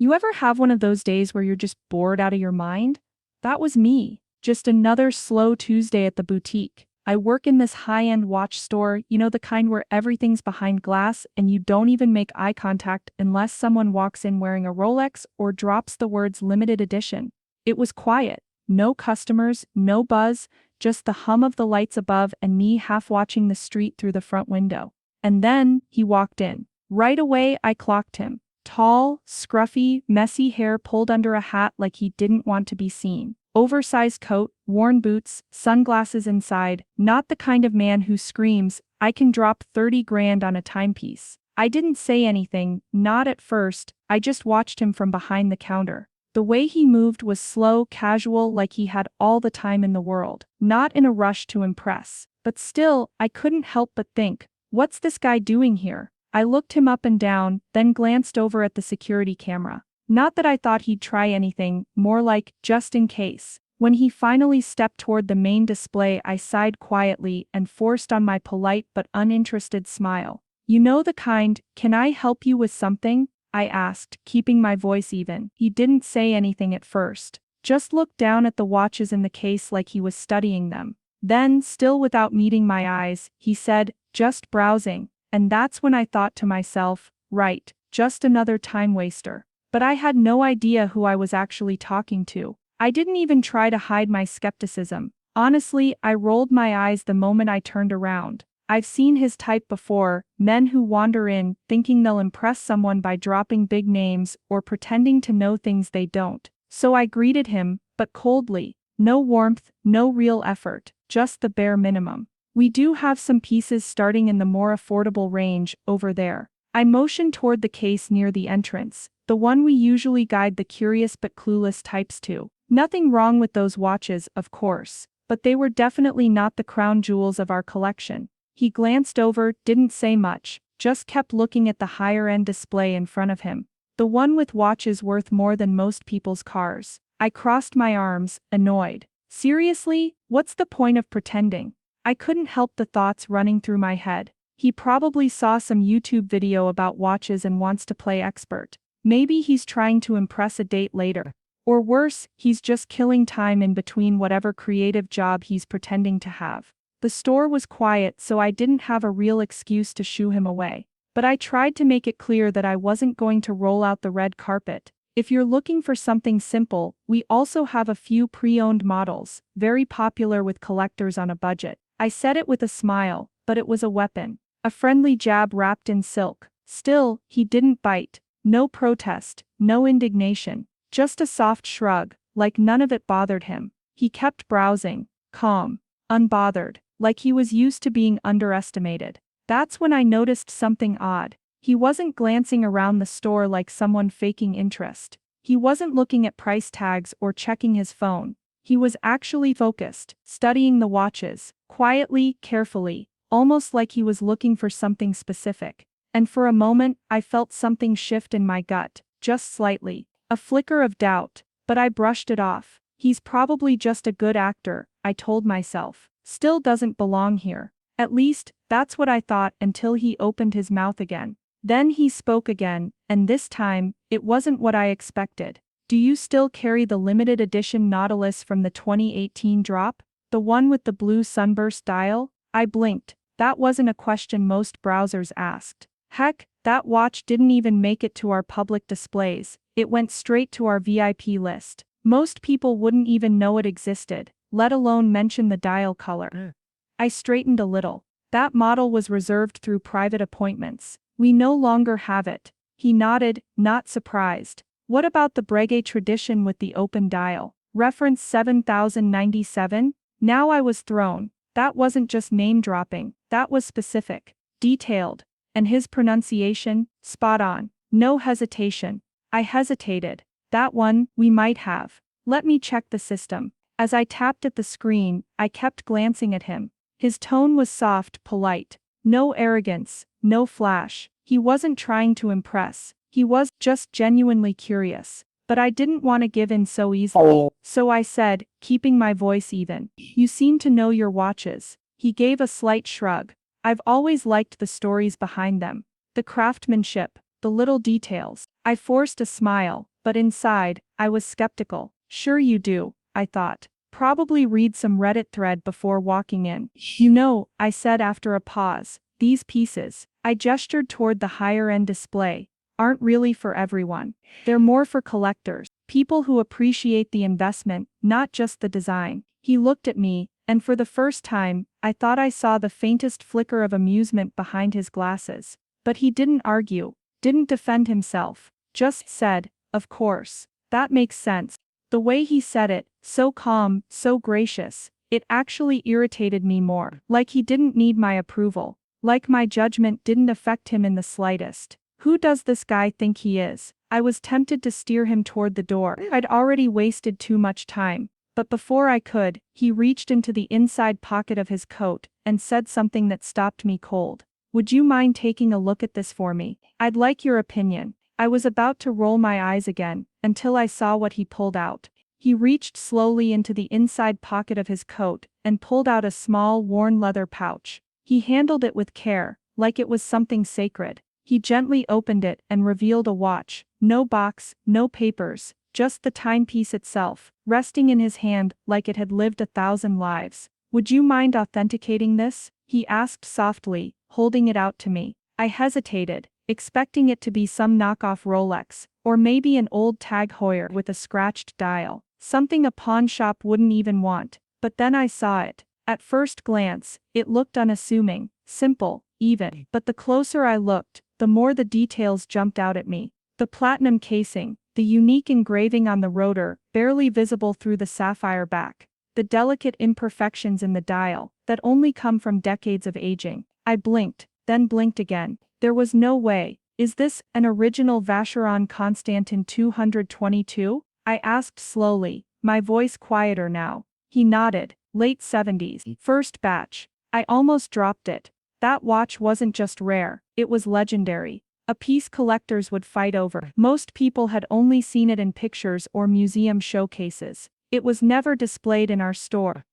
You ever have one of those days where you're just bored out of your mind? That was me. Just another slow Tuesday at the boutique. I work in this high-end watch store, the kind where everything's behind glass and you don't even make eye contact unless someone walks in wearing a Rolex or drops the words limited edition. It was quiet. No customers, no buzz, just the hum of the lights above and me half watching the street through the front window. And then he walked in. Right away, I clocked him. Tall, scruffy, messy hair pulled under a hat like he didn't want to be seen. Oversized coat, worn boots, sunglasses inside, not the kind of man who screams, "I can drop 30 grand on a timepiece." I didn't say anything, not at first, I just watched him from behind the counter. The way he moved was slow, casual, like he had all the time in the world, not in a rush to impress. But still, I couldn't help but think, what's this guy doing here? I looked him up and down, then glanced over at the security camera. Not that I thought he'd try anything, more like, just in case. When he finally stepped toward the main display, I sighed quietly and forced on my polite but uninterested smile. "You know the kind, can I help you with something?" I asked, keeping my voice even. He didn't say anything at first. Just looked down at the watches in the case like he was studying them. Then, still without meeting my eyes, he said, "Just browsing." And that's when I thought to myself, right, just another time waster. But I had no idea who I was actually talking to. I didn't even try to hide my skepticism. Honestly, I rolled my eyes the moment I turned around. I've seen his type before, men who wander in, thinking they'll impress someone by dropping big names or pretending to know things they don't. So I greeted him, but coldly. No warmth, no real effort, just the bare minimum. "We do have some pieces starting in the more affordable range, over there." I motioned toward the case near the entrance, the one we usually guide the curious but clueless types to. Nothing wrong with those watches, of course, but they were definitely not the crown jewels of our collection. He glanced over, didn't say much, just kept looking at the higher-end display in front of him. The one with watches worth more than most people's cars. I crossed my arms, annoyed. Seriously, what's the point of pretending? I couldn't help the thoughts running through my head. He probably saw some YouTube video about watches and wants to play expert. Maybe he's trying to impress a date later. Or worse, he's just killing time in between whatever creative job he's pretending to have. The store was quiet, so I didn't have a real excuse to shoo him away. But I tried to make it clear that I wasn't going to roll out the red carpet. "If you're looking for something simple, we also have a few pre-owned models, very popular with collectors on a budget." I said it with a smile, but it was a weapon. A friendly jab wrapped in silk. Still, he didn't bite. No protest, no indignation. Just a soft shrug, like none of it bothered him. He kept browsing, calm, unbothered, like he was used to being underestimated. That's when I noticed something odd. He wasn't glancing around the store like someone faking interest. He wasn't looking at price tags or checking his phone. He was actually focused, studying the watches, quietly, carefully, almost like he was looking for something specific. And for a moment, I felt something shift in my gut, just slightly. A flicker of doubt, but I brushed it off. He's probably just a good actor, I told myself. Still doesn't belong here. At least, that's what I thought until he opened his mouth again. Then he spoke again, and this time, it wasn't what I expected. "Do you still carry the limited edition Nautilus from the 2018 drop? The one with the blue sunburst dial?" I blinked. That wasn't a question most browsers asked. Heck, that watch didn't even make it to our public displays. It went straight to our VIP list. Most people wouldn't even know it existed, let alone mention the dial color. I straightened a little. "That model was reserved through private appointments. We no longer have it." He nodded, not surprised. "What about the Breguet tradition with the open dial? Reference 7097? Now I was thrown. That wasn't just name-dropping, that was specific, detailed. And his pronunciation, spot on. No hesitation. I hesitated. "That one, we might have. Let me check the system." As I tapped at the screen, I kept glancing at him. His tone was soft, polite. No arrogance, no flash. He wasn't trying to impress. He was just genuinely curious. But I didn't want to give in so easily. So I said, keeping my voice even, "You seem to know your watches." He gave a slight shrug. "I've always liked the stories behind them. The craftsmanship, the little details." I forced a smile, but inside, I was skeptical. Sure you do, I thought. Probably read some Reddit thread before walking in. You know, I said after a pause, these pieces, I gestured toward the higher-end display, aren't really for everyone. They're more for collectors, people who appreciate the investment, not just the design. He looked at me, and for the first time, I thought I saw the faintest flicker of amusement behind his glasses. But he didn't argue, didn't defend himself, just said, of course. That makes sense. The way he said it, so calm, so gracious, it actually irritated me more. Like he didn't need my approval. Like my judgment didn't affect him in the slightest. Who does this guy think he is? I was tempted to steer him toward the door. I'd already wasted too much time. But before I could, he reached into the inside pocket of his coat and said something that stopped me cold. Would you mind taking a look at this for me? I'd like your opinion. I was about to roll my eyes again, until I saw what he pulled out. He reached slowly into the inside pocket of his coat and pulled out a small worn leather pouch. He handled it with care, like it was something sacred. He gently opened it and revealed a watch. No box, no papers, just the timepiece itself, resting in his hand like it had lived 1,000 lives. Would you mind authenticating this? He asked softly, holding it out to me. I hesitated, expecting it to be some knockoff Rolex, or maybe an old Tag Heuer with a scratched dial, something a pawn shop wouldn't even want. But then I saw it. At first glance, it looked unassuming, simple, even. But the closer I looked, the more the details jumped out at me. The platinum casing, the unique engraving on the rotor, barely visible through the sapphire back. The delicate imperfections in the dial, that only come from decades of aging. I blinked, then blinked again. There was no way. Is this an original Vacheron Constantin 222? I asked slowly, my voice quieter now. He nodded. Late 70s. First batch. I almost dropped it. That watch wasn't just rare, it was legendary. A piece collectors would fight over. Most people had only seen it in pictures or museum showcases. It was never displayed in our store.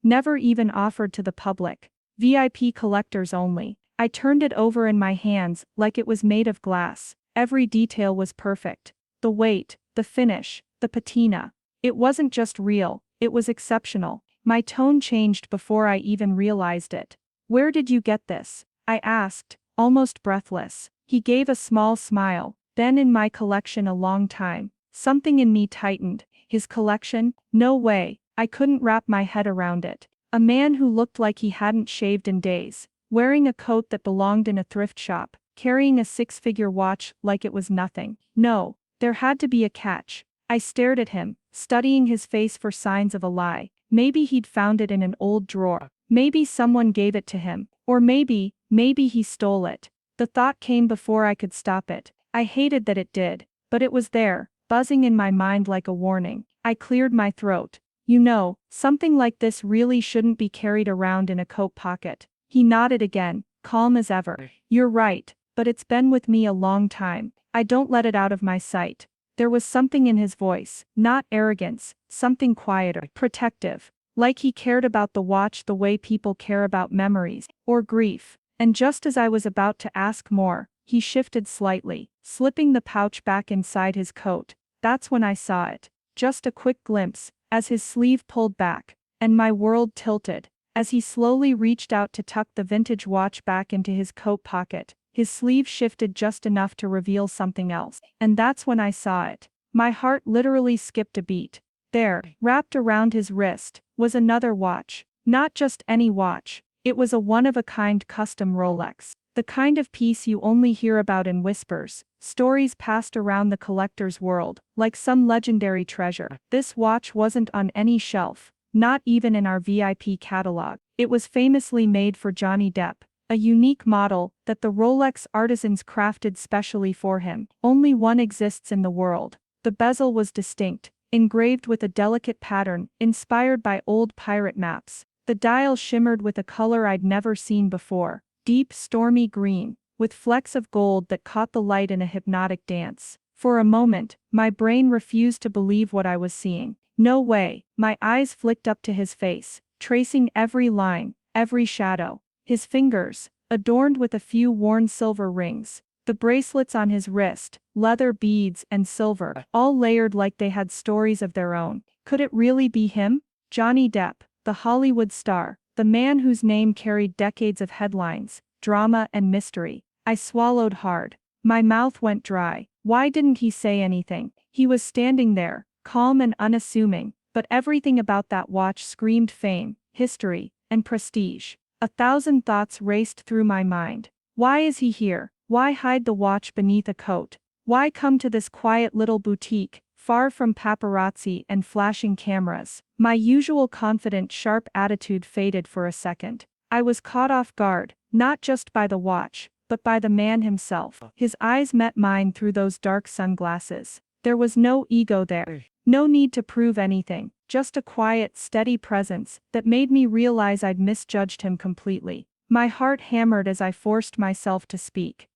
Never even offered to the public. VIP collectors only. I turned it over in my hands like it was made of glass. Every detail was perfect. The weight, the finish, the patina. It wasn't just real, it was exceptional. My tone changed before I even realized it. Where did you get this? I asked, almost breathless. He gave a small smile. Been in my collection a long time. Something in me tightened. His collection? No way. I couldn't wrap my head around it. A man who looked like he hadn't shaved in days, wearing a coat that belonged in a thrift shop, carrying a six-figure watch like it was nothing. No, there had to be a catch. I stared at him, studying his face for signs of a lie. Maybe he'd found it in an old drawer. Maybe someone gave it to him. Or maybe he stole it. The thought came before I could stop it. I hated that it did. But it was there, buzzing in my mind like a warning. I cleared my throat. You know, something like this really shouldn't be carried around in a coat pocket. He nodded again, calm as ever. You're right, but it's been with me a long time. I don't let it out of my sight. There was something in his voice, not arrogance, something quieter, protective. Like he cared about the watch the way people care about memories, or grief. And just as I was about to ask more, he shifted slightly, slipping the pouch back inside his coat. That's when I saw it. Just a quick glimpse, as his sleeve pulled back, and my world tilted. As he slowly reached out to tuck the vintage watch back into his coat pocket, his sleeve shifted just enough to reveal something else. And that's when I saw it. My heart literally skipped a beat. There, wrapped around his wrist, was another watch. Not just any watch. It was a one-of-a-kind custom Rolex. The kind of piece you only hear about in whispers, stories passed around the collector's world, like some legendary treasure. This watch wasn't on any shelf, not even in our VIP catalog. It was famously made for Johnny Depp, a unique model that the Rolex artisans crafted specially for him. Only one exists in the world. The bezel was distinct, engraved with a delicate pattern, inspired by old pirate maps. The dial shimmered with a color I'd never seen before, deep stormy green, with flecks of gold that caught the light in a hypnotic dance. For a moment, my brain refused to believe what I was seeing. No way. My eyes flicked up to his face, tracing every line, every shadow. His fingers, adorned with a few worn silver rings, The bracelets on his wrist, leather beads and silver, all layered like they had stories of their own. Could it really be him? Johnny Depp, the Hollywood star, the man whose name carried decades of headlines, drama and mystery. I swallowed hard. My mouth went dry. Why didn't he say anything? He was standing there, calm and unassuming, but everything about that watch screamed fame, history, and prestige. 1,000 thoughts raced through my mind. Why is he here? Why hide the watch beneath a coat? Why come to this quiet little boutique, far from paparazzi and flashing cameras? My usual confident, sharp attitude faded for a second. I was caught off guard, not just by the watch, but by the man himself. His eyes met mine through those dark sunglasses. There was no ego there. No need to prove anything, just a quiet, steady presence that made me realize I'd misjudged him completely. My heart hammered as I forced myself to speak.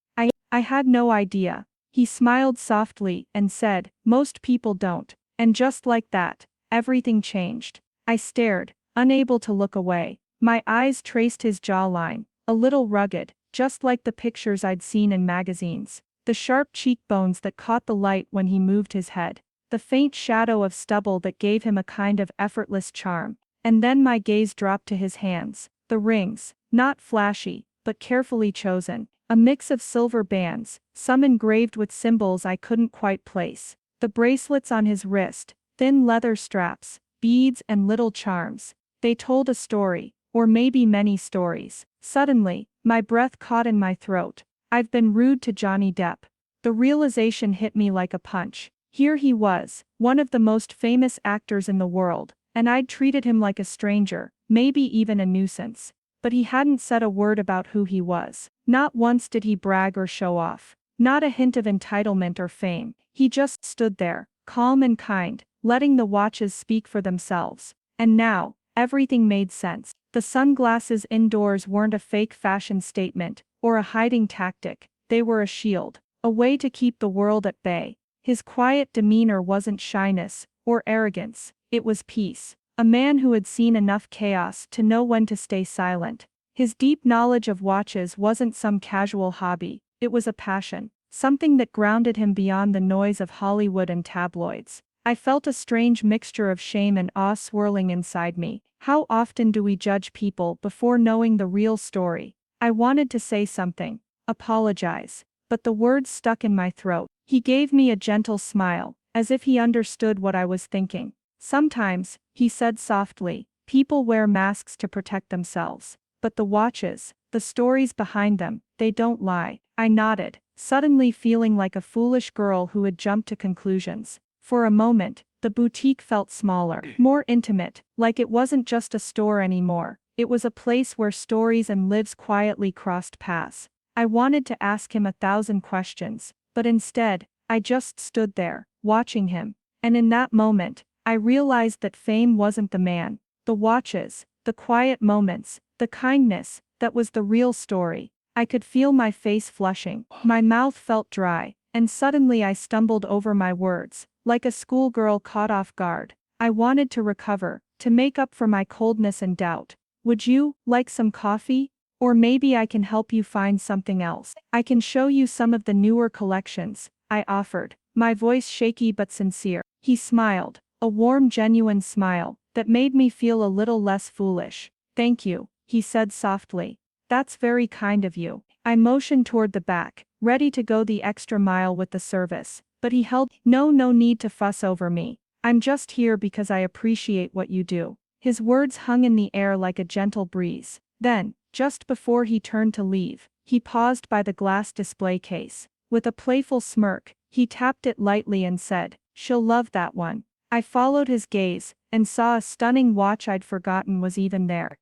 I had no idea. He smiled softly and said, "Most people don't." And just like that, everything changed. I stared, unable to look away. My eyes traced his jawline, a little rugged, just like the pictures I'd seen in magazines. The sharp cheekbones that caught the light when he moved his head. The faint shadow of stubble that gave him a kind of effortless charm. And then my gaze dropped to his hands. The rings, not flashy, but carefully chosen. A mix of silver bands, some engraved with symbols I couldn't quite place. The bracelets on his wrist, thin leather straps, beads and little charms. They told a story, or maybe many stories. Suddenly, my breath caught in my throat. I've been rude to Johnny Depp. The realization hit me like a punch. Here he was, one of the most famous actors in the world, and I'd treated him like a stranger, maybe even a nuisance. But he hadn't said a word about who he was. Not once did he brag or show off. Not a hint of entitlement or fame. He just stood there, calm and kind, letting the watches speak for themselves. And now, everything made sense. The sunglasses indoors weren't a fake fashion statement, or a hiding tactic. They were a shield. A way to keep the world at bay. His quiet demeanor wasn't shyness, or arrogance. It was peace. A man who had seen enough chaos to know when to stay silent. His deep knowledge of watches wasn't some casual hobby, it was a passion, something that grounded him beyond the noise of Hollywood and tabloids. I felt a strange mixture of shame and awe swirling inside me. How often do we judge people before knowing the real story? I wanted to say something, apologize, but the words stuck in my throat. He gave me a gentle smile, as if he understood what I was thinking. "Sometimes," he said softly, "people wear masks to protect themselves. But the watches, the stories behind them, they don't lie." I nodded, suddenly feeling like a foolish girl who had jumped to conclusions. For a moment, the boutique felt smaller, more intimate, like it wasn't just a store anymore. It was a place where stories and lives quietly crossed paths. I wanted to ask him 1,000 questions, but instead, I just stood there, watching him. And in that moment, I realized that fame wasn't the man. The watches, the quiet moments, the kindness, that was the real story. I could feel my face flushing, my mouth felt dry, and suddenly I stumbled over my words, like a schoolgirl caught off guard. I wanted to recover, to make up for my coldness and doubt. "Would you like some coffee? Or maybe I can help you find something else. I can show you some of the newer collections," I offered, my voice shaky but sincere. He smiled. A warm, genuine smile, that made me feel a little less foolish. "Thank you," he said softly. "That's very kind of you." I motioned toward the back, ready to go the extra mile with the service, but he held, No need to fuss over me. I'm just here because I appreciate what you do." His words hung in the air like a gentle breeze. Then, just before he turned to leave, he paused by the glass display case. With a playful smirk, he tapped it lightly and said, "She'll love that one." I followed his gaze, and saw a stunning watch I'd forgotten was even there.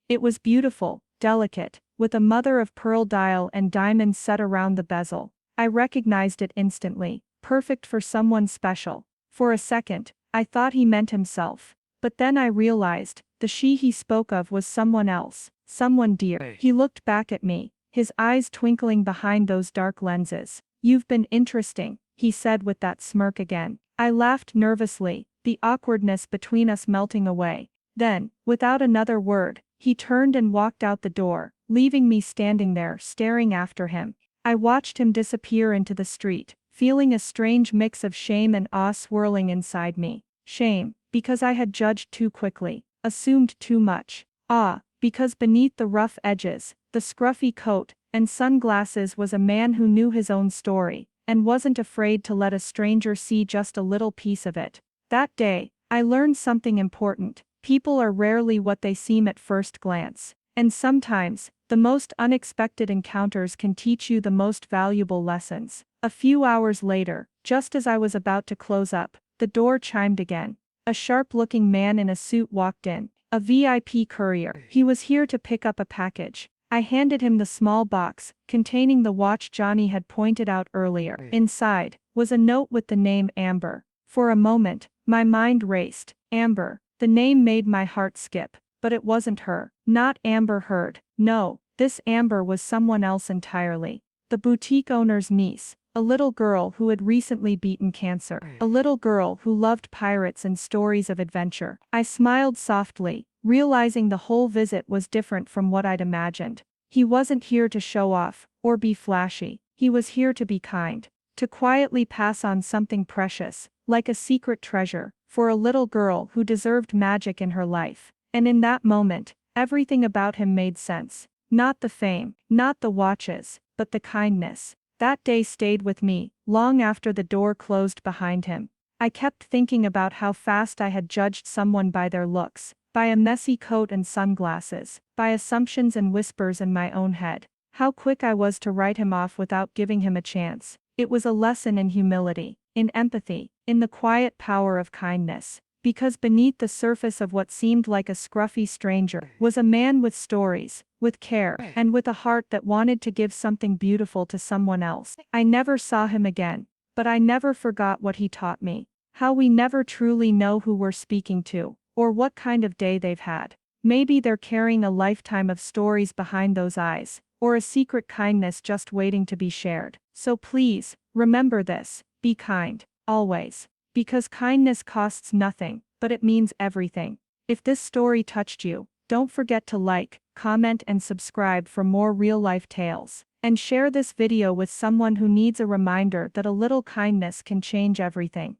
It was beautiful, delicate, with a mother-of-pearl dial and diamonds set around the bezel. I recognized it instantly, perfect for someone special. For a second, I thought he meant himself. But then I realized, the she he spoke of was someone else, someone dear. He looked back at me, his eyes twinkling behind those dark lenses. "You've been interesting," he said with that smirk again. I laughed nervously, the awkwardness between us melting away. Then, without another word, he turned and walked out the door, leaving me standing there staring after him. I watched him disappear into the street, feeling a strange mix of shame and awe swirling inside me. Shame, because I had judged too quickly, assumed too much. Awe, because beneath the rough edges, the scruffy coat, and sunglasses was a man who knew his own story, and wasn't afraid to let a stranger see just a little piece of it. That day, I learned something important. People are rarely what they seem at first glance. And sometimes, the most unexpected encounters can teach you the most valuable lessons. A few hours later, just as I was about to close up, the door chimed again. A sharp-looking man in a suit walked in. A VIP courier. He was here to pick up a package. I handed him the small box, containing the watch Johnny had pointed out earlier. Inside was a note with the name Amber. For a moment, my mind raced. Amber. The name made my heart skip. But it wasn't her. Not Amber Heard. No, this Amber was someone else entirely. The boutique owner's niece. A little girl who had recently beaten cancer. A little girl who loved pirates and stories of adventure. I smiled softly, realizing the whole visit was different from what I'd imagined. He wasn't here to show off, or be flashy. He was here to be kind. To quietly pass on something precious, like a secret treasure, for a little girl who deserved magic in her life. And in that moment, everything about him made sense. Not the fame, not the watches, but the kindness. That day stayed with me, long after the door closed behind him. I kept thinking about how fast I had judged someone by their looks, by a messy coat and sunglasses, by assumptions and whispers in my own head. How quick I was to write him off without giving him a chance. It was a lesson in humility, in empathy, in the quiet power of kindness. Because beneath the surface of what seemed like a scruffy stranger was a man with stories, with care, and with a heart that wanted to give something beautiful to someone else. I never saw him again, but I never forgot what he taught me. How we never truly know who we're speaking to, or what kind of day they've had. Maybe they're carrying a lifetime of stories behind those eyes, or a secret kindness just waiting to be shared. So please, remember this, be kind, always. Because kindness costs nothing, but it means everything. If this story touched you, don't forget to like, comment and subscribe for more real-life tales. And share this video with someone who needs a reminder that a little kindness can change everything.